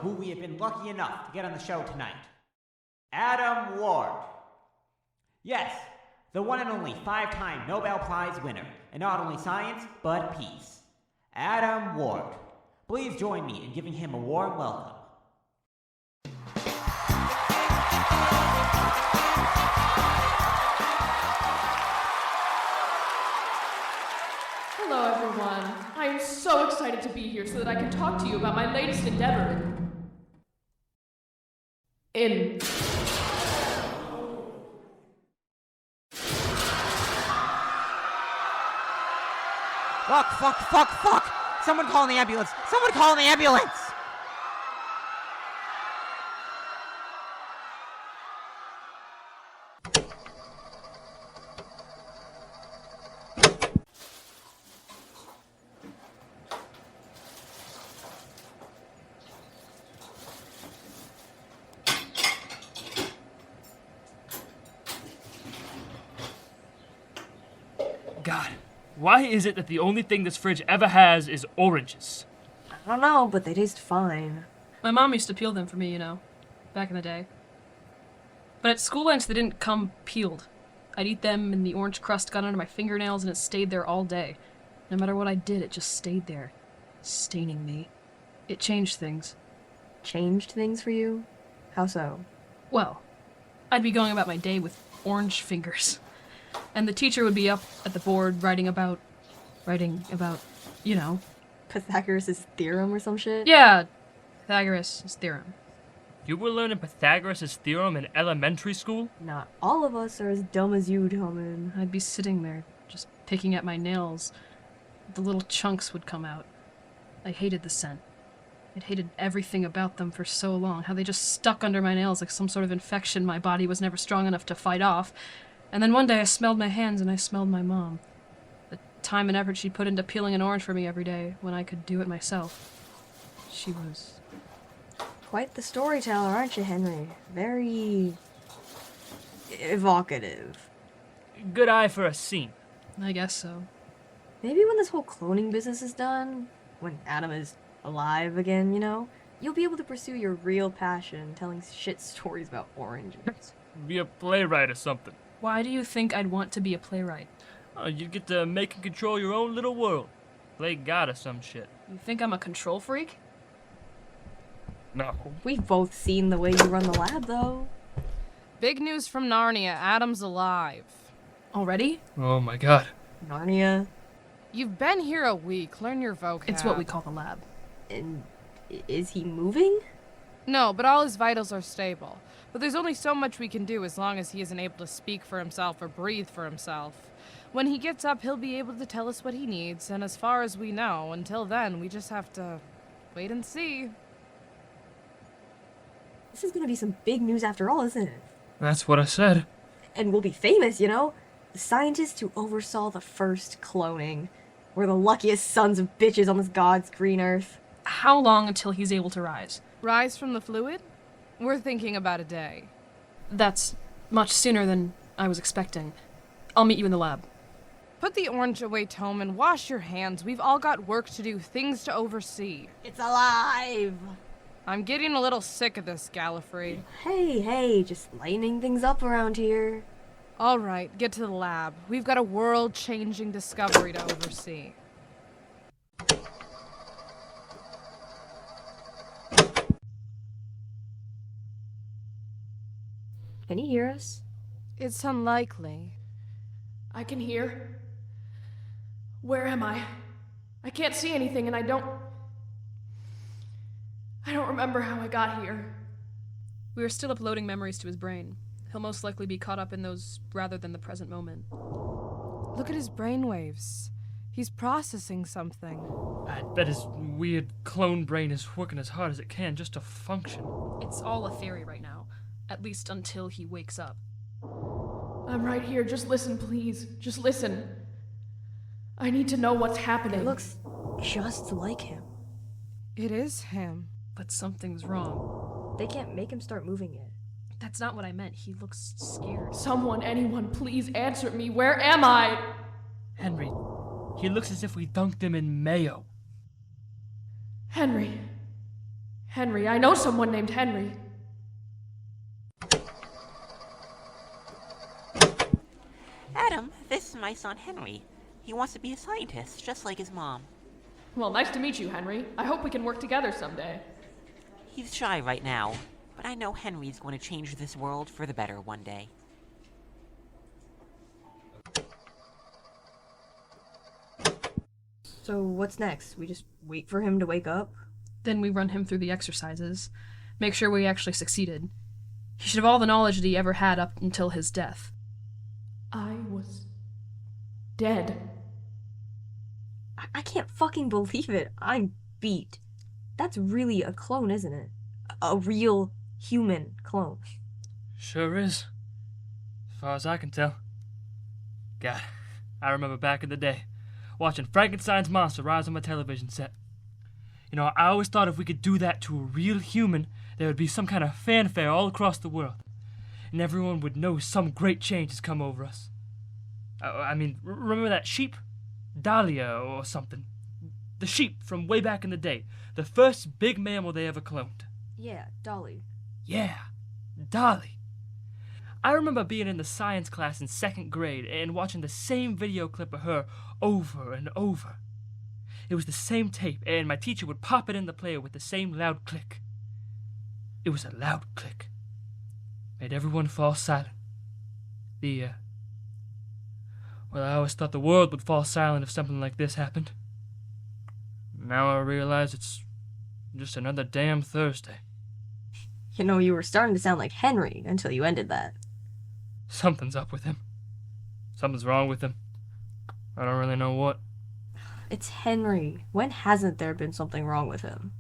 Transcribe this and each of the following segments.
who we have been lucky enough to get on the show tonight. Adam Ward. Yes, the one and only 5-time Nobel Prize winner in not only science, but peace. Adam Ward. Please join me in giving him a warm welcome. Hello, everyone. I am so excited to be here so that I can talk to you about my latest endeavor in... Fuck! Someone call the ambulance! Someone call the ambulance! God, why is it that the only thing this fridge ever has is oranges? I don't know, but they taste fine. My mom used to peel them for me, you know, back in the day. But at school lunch, they didn't come peeled. I'd eat them and the orange crust got under my fingernails and it stayed there all day. No matter what I did, it just stayed there, staining me. It changed things. Changed things for you? How so? Well, I'd be going about my day with orange fingers. And the teacher would be up at the board writing about, you know. Pythagoras' theorem or some shit? Yeah, Pythagoras' theorem. You were learning Pythagoras' theorem in elementary school? Not all of us are as dumb as you, Tillman. I'd be sitting there, just picking at my nails. The little chunks would come out. I hated the scent. I'd hated everything about them for so long, how they just stuck under my nails like some sort of infection my body was never strong enough to fight off. And then one day I smelled my hands and I smelled my mom. The time and effort she put into peeling an orange for me every day when I could do it myself. She was... Quite the storyteller, aren't you, Henry? Very... evocative. Good eye for a scene. I guess so. Maybe when this whole cloning business is done, when Adam is alive again, you know, you'll be able to pursue your real passion, telling shit stories about oranges. Be a playwright or something. Why do you think I'd want to be a playwright? You get to make and control your own little world. Play God or some shit. You think I'm a control freak? No. We've both seen the way you run the lab, though. Big news from Narnia. Adam's alive. Already? Oh my god. Narnia. You've been here a week. Learn your vocab. It's what we call the lab. And is he moving? No, but all his vitals are stable. But there's only so much we can do as long as he isn't able to speak for himself or breathe for himself. When he gets up, he'll be able to tell us what he needs, and as far as we know, until then, we just have to wait and see. This is gonna be some big news after all, isn't it? That's what I said. And we'll be famous, you know? The scientists who oversaw the first cloning. We're the luckiest sons of bitches on this God's green earth. How long until he's able to rise? Rise from the fluid? We're thinking about a day. That's much sooner than I was expecting. I'll meet you in the lab. Put the orange away, Tome, and wash your hands. We've all got work to do, things to oversee. It's alive! I'm getting a little sick of this, Gallifrey. Hey, just lightening things up around here. All right, get to the lab. We've got a world-changing discovery to oversee. Can you hear us? It's unlikely. I can hear. Where am I? I can't see anything and I don't remember how I got here. We are still uploading memories to his brain. He'll most likely be caught up in those rather than the present moment. Look at his brainwaves. He's processing something. I bet his weird clone brain is working as hard as it can just to function. It's all a theory right now, at least until he wakes up. I'm right here. Just listen, please. Just listen. I need to know what's happening. It looks just like him. It is him. But something's wrong. They can't make him start moving yet. That's not what I meant. He looks scared. Someone, anyone, please answer me. Where am I? Henry, he looks as if we dunked him in mayo. Henry. Henry, I know someone named Henry. Adam, this is my son Henry. He wants to be a scientist, just like his mom. Well, nice to meet you, Henry. I hope we can work together someday. He's shy right now, but I know Henry's going to change this world for the better one day. So what's next? We just wait for him to wake up? Then we run him through the exercises, make sure we actually succeeded. He should have all the knowledge that he ever had up until his death. I was dead. I can't fucking believe it. I'm beat. That's really a clone, isn't it? A real human clone. Sure is. As far as I can tell. God, I remember back in the day, watching Frankenstein's monster rise on my television set. You know, I always thought if we could do that to a real human, there would be some kind of fanfare all across the world. And everyone would know some great change has come over us. Remember that sheep? Dahlia or something. The sheep from way back in the day. The first big mammal they ever cloned. Yeah, Dolly. Yeah, Dolly. I remember being in the science class in 2nd grade and watching the same video clip of her over and over. It was the same tape, and my teacher would pop it in the player with the same loud click. It was a loud click. Made everyone fall silent. Well, I always thought the world would fall silent if something like this happened. Now I realize it's just another damn Thursday. You know, you were starting to sound like Henry until you ended that. Something's up with him. Something's wrong with him. I don't really know what. It's Henry. When hasn't there been something wrong with him?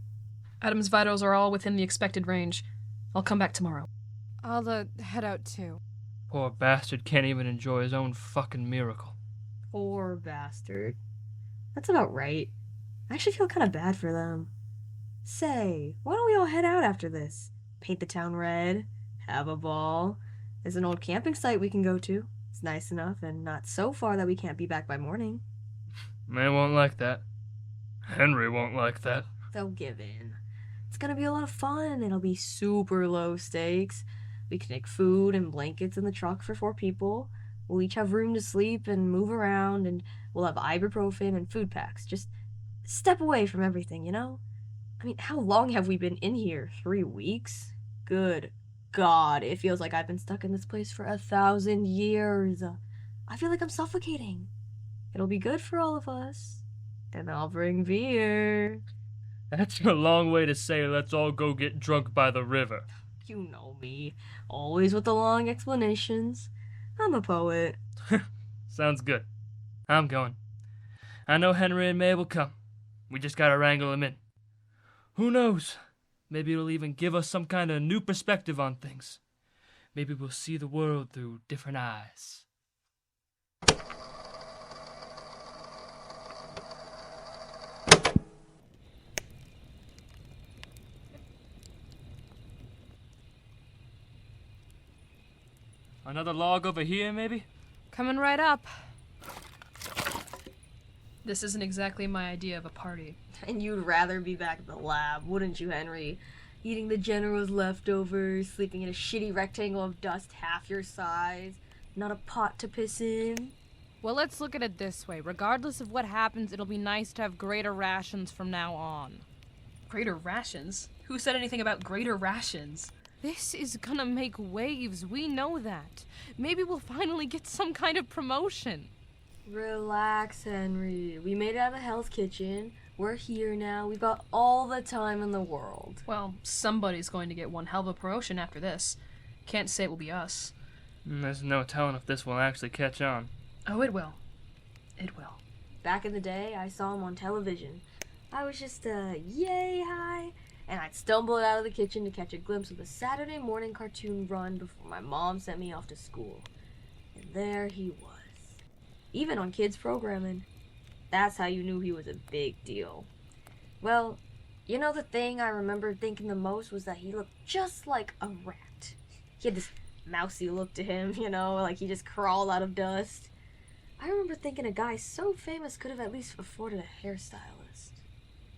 Adam's vitals are all within the expected range. I'll come back tomorrow. I'll head out too. Poor bastard can't even enjoy his own fucking miracle. Poor bastard. That's about right. I actually feel kind of bad for them. Say, why don't we all head out after this? Paint the town red, have a ball. There's an old camping site we can go to. It's nice enough and not so far that we can't be back by morning. They won't like that. Henry won't like that. They'll give in. It's gonna be a lot of fun. It'll be super low stakes. We can take food and blankets in the truck for 4 people. We'll each have room to sleep and move around, and we'll have ibuprofen and food packs. Just step away from everything, you know? I mean, how long have we been in here? 3 weeks? Good God, it feels like I've been stuck in this place for 1,000 years. I feel like I'm suffocating. It'll be good for all of us. And I'll bring beer. That's a long way to say let's all go get drunk by the river. You know me. Always with the long explanations. I'm a poet. Sounds good. I'm going. I know Henry and May will come. We just gotta wrangle them in. Who knows? Maybe it'll even give us some kind of new perspective on things. Maybe we'll see the world through different eyes. Another log over here, maybe? Coming right up. This isn't exactly my idea of a party. And you'd rather be back at the lab, wouldn't you, Henry? Eating the general's leftovers, sleeping in a shitty rectangle of dust half your size, not a pot to piss in. Well, let's look at it this way. Regardless of what happens, it'll be nice to have greater rations from now on. Greater rations? Who said anything about greater rations? This is gonna make waves, we know that. Maybe we'll finally get some kind of promotion. Relax, Henry. We made it out of Hell's Kitchen. We're here now. We've got all the time in the world. Well, somebody's going to get one hell of a promotion after this. Can't say it will be us. There's no telling if this will actually catch on. Oh, it will. It will. Back in the day, I saw him on television. I was just, yay high, and I'd stumble out of the kitchen to catch a glimpse of the Saturday morning cartoon run before my mom sent me off to school. And there he was. Even on kids' programming. That's how you knew he was a big deal. Well, you know the thing I remember thinking the most was that he looked just like a rat. He had this mousy look to him, you know, like he just crawled out of dust. I remember thinking a guy so famous could have at least afforded a hairstylist.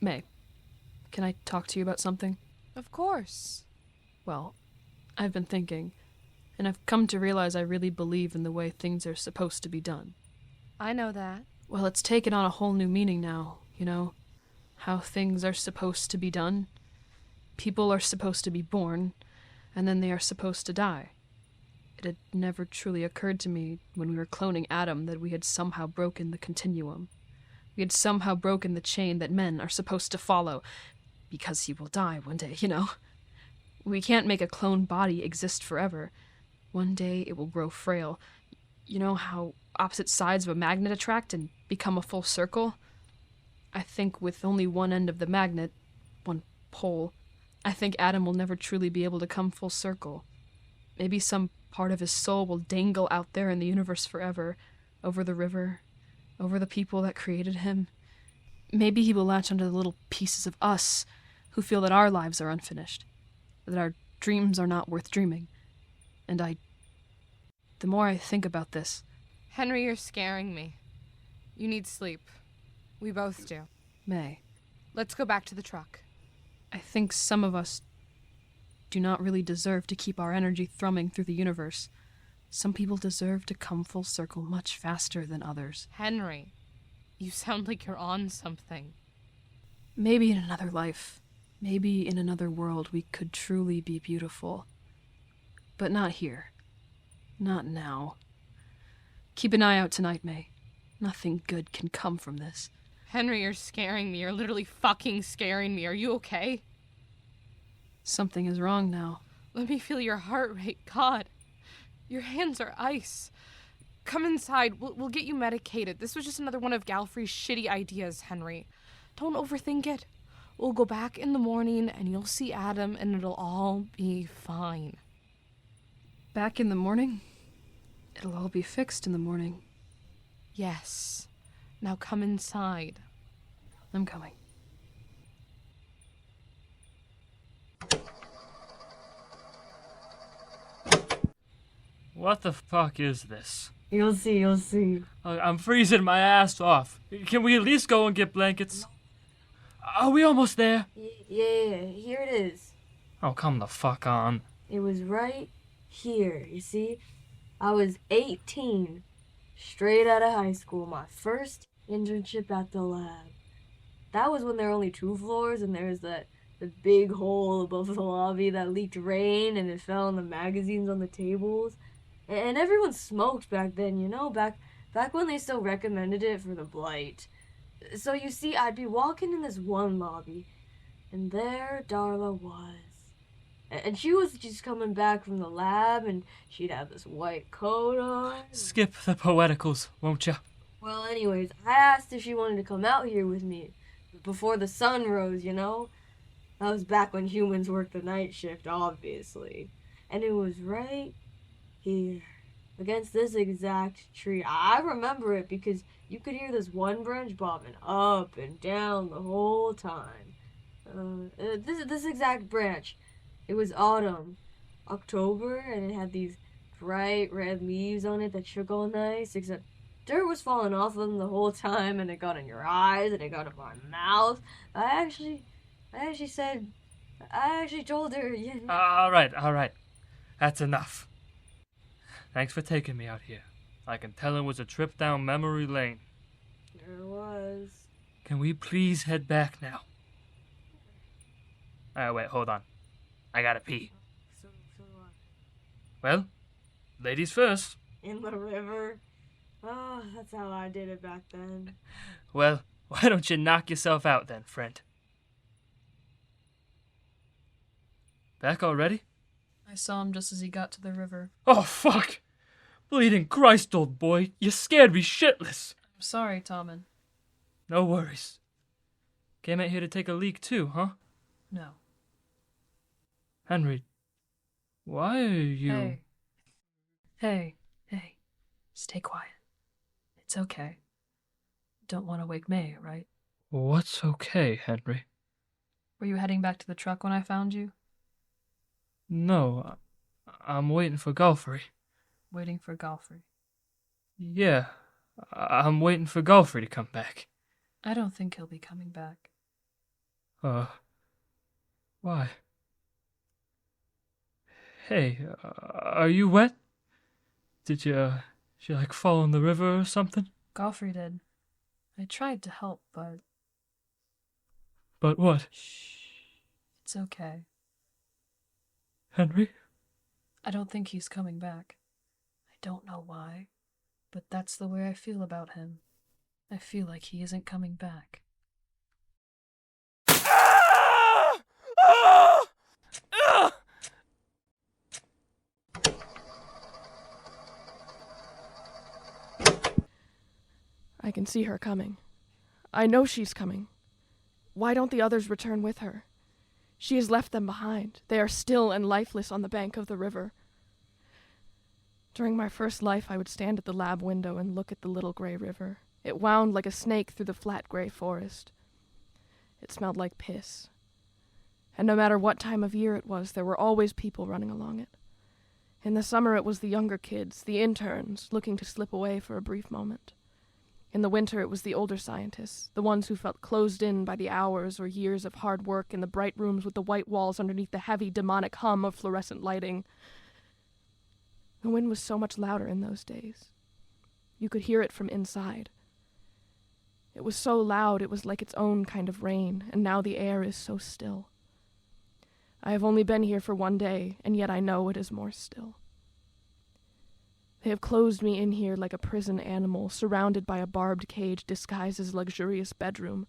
May, can I talk to you about something? Of course. Well, I've been thinking, and I've come to realize I really believe in the way things are supposed to be done. I know that. Well, it's taken on a whole new meaning now, you know? How things are supposed to be done. People are supposed to be born, and then they are supposed to die. It had never truly occurred to me when we were cloning Adam that we had somehow broken the continuum. We had somehow broken the chain that men are supposed to follow, because he will die one day, you know? We can't make a clone body exist forever. One day it will grow frail. You know how opposite sides of a magnet attract and become a full circle? I think with only one end of the magnet, one pole, I think Adam will never truly be able to come full circle. Maybe some part of his soul will dangle out there in the universe forever, over the river, over the people that created him. Maybe he will latch onto the little pieces of us who feel that our lives are unfinished, that our dreams are not worth dreaming. And the more I think about this... Henry, you're scaring me. You need sleep. We both do. May, Let's go back to the truck. I think some of us do not really deserve to keep our energy thrumming through the universe. Some people deserve to come full circle much faster than others. Henry, you sound like you're on something. Maybe in another life, maybe in another world we could truly be beautiful. But not here. Not now. Keep an eye out tonight, May. Nothing good can come from this. Henry, you're scaring me. You're literally fucking scaring me. Are you okay? Something is wrong now. Let me feel your heart rate. God, your hands are ice. Come inside. We'll get you medicated. This was just another one of Galfrey's shitty ideas, Henry. Don't overthink it. We'll go back in the morning and you'll see Adam and it'll all be fine. Back in the morning? It'll all be fixed in the morning. Yes. Now come inside. I'm coming. What the fuck is this? You'll see, you'll see. I'm freezing my ass off. Can we at least go and get blankets? Are we almost there? Yeah, here it is. Oh, come the fuck on. It was right here, you see? I was 18, straight out of high school, my first internship at the lab. That was when there were only 2 floors and there was the big hole above the lobby that leaked rain and it fell on the magazines on the tables. And everyone smoked back then, you know, back when they still recommended it for the blight. So you see, I'd be walking in this one lobby, and there Darla was. And she was just coming back from the lab, and she'd have this white coat on. Skip the poeticals, won't ya? Well, anyways, I asked if she wanted to come out here with me before the sun rose, you know? That was back when humans worked the night shift, obviously. And it was right here, against this exact tree. I remember it because you could hear this one branch bobbing up and down the whole time. This exact branch. It was autumn, October, and it had these bright red leaves on it that shook all nice, except dirt was falling off them the whole time, and it got in your eyes, and it got in my mouth. I actually told her, yeah. All right. That's enough. Thanks for taking me out here. I can tell it was a trip down memory lane. There was. Can we please head back now? Wait, hold on. I gotta pee. So what? Well, ladies first. In the river? Oh, that's how I did it back then. Well, why don't you knock yourself out then, friend? Back already? I saw him just as he got to the river. Oh, fuck! Bleeding Christ, old boy, you scared me shitless. I'm sorry, Tommen. No worries. Came out here to take a leak too, huh? No. Henry, why are you... Hey. Stay quiet. It's okay. Don't want to wake May, right? What's okay, Henry? Were you heading back to the truck when I found you? No, I'm waiting for Galfrey. Waiting for Galfrey. Yeah, I'm waiting for Galfrey to come back. I don't think he'll be coming back. Why? Hey, are you wet? Did you fall in the river or something? Godfrey did. I tried to help, but... But what? Shh. It's okay. Henry? I don't think he's coming back. I don't know why, but that's the way I feel about him. I feel like he isn't coming back. I can see her coming. I know she's coming. Why don't the others return with her? She has left them behind. They are still and lifeless on the bank of the river. During my first life, I would stand at the lab window and look at the little gray river. It wound like a snake through the flat gray forest. It smelled like piss. And no matter what time of year it was, there were always people running along it. In the summer, it was the younger kids, the interns, looking to slip away for a brief moment. In the winter, it was the older scientists, the ones who felt closed in by the hours or years of hard work in the bright rooms with the white walls underneath the heavy, demonic hum of fluorescent lighting. The wind was so much louder in those days. You could hear it from inside. It was so loud it was like its own kind of rain, and now the air is so still. I have only been here for one day, and yet I know it is more still. They have closed me in here like a prison animal, surrounded by a barbed cage disguised as a luxurious bedroom.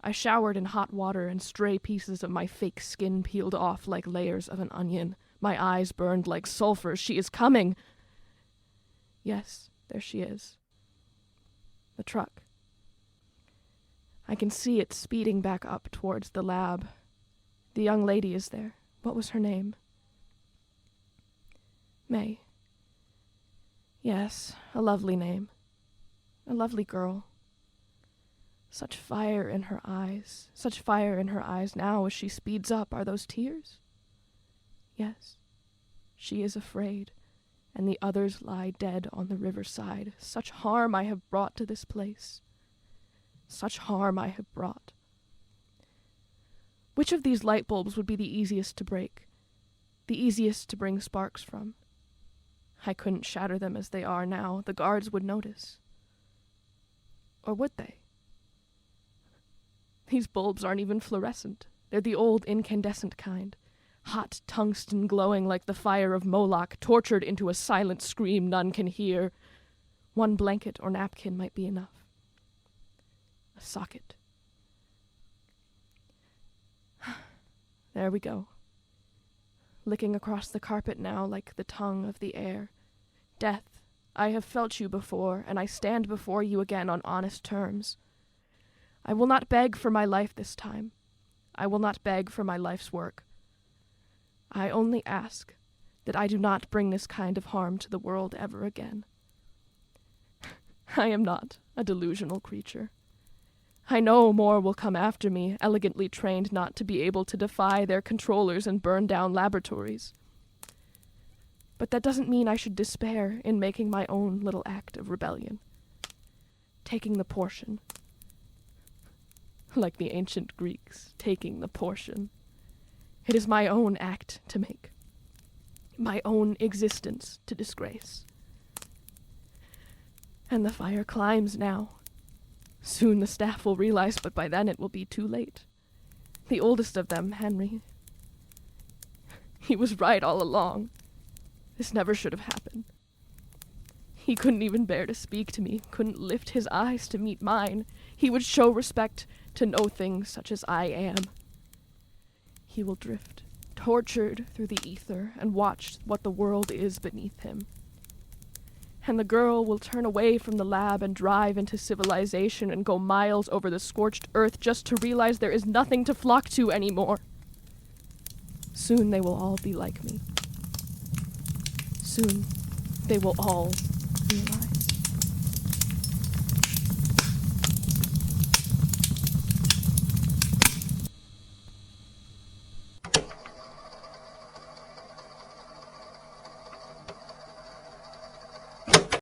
I showered in hot water, and stray pieces of my fake skin peeled off like layers of an onion. My eyes burned like sulfur. She is coming! Yes, there she is. The truck. I can see it speeding back up towards the lab. The young lady is there. What was her name? May. Yes, a lovely name. A lovely girl. Such fire in her eyes. Such fire in her eyes now as she speeds up. Are those tears? Yes. She is afraid, and the others lie dead on the riverside. Such harm I have brought to this place. Such harm I have brought. Which of these light bulbs would be the easiest to break? The easiest to bring sparks from? I couldn't shatter them as they are now. The guards would notice. Or would they? These bulbs aren't even fluorescent. They're the old incandescent kind. Hot tungsten glowing like the fire of Moloch, tortured into a silent scream none can hear. One blanket or napkin might be enough. A socket. There we go. Licking across the carpet now like the tongue of the air. Death, I have felt you before, and I stand before you again on honest terms. I will not beg for my life this time. I will not beg for my life's work. I only ask that I do not bring this kind of harm to the world ever again. I am not a delusional creature. I know more will come after me, elegantly trained not to be able to defy their controllers and burn down laboratories. But that doesn't mean I should despair in making my own little act of rebellion. Taking the portion. Like the ancient Greeks, taking the portion. It is my own act to make. My own existence to disgrace. And the fire climbs now. Soon the staff will realize, but by then it will be too late. The oldest of them, Henry. He was right all along. This never should have happened. He couldn't even bear to speak to me, couldn't lift his eyes to meet mine. He would show respect to no things such as I am. He will drift, tortured through the ether, and watch what the world is beneath him. And the girl will turn away from the lab and drive into civilization and go miles over the scorched earth just to realize there is nothing to flock to anymore. Soon they will all be like me. Soon they will all realize.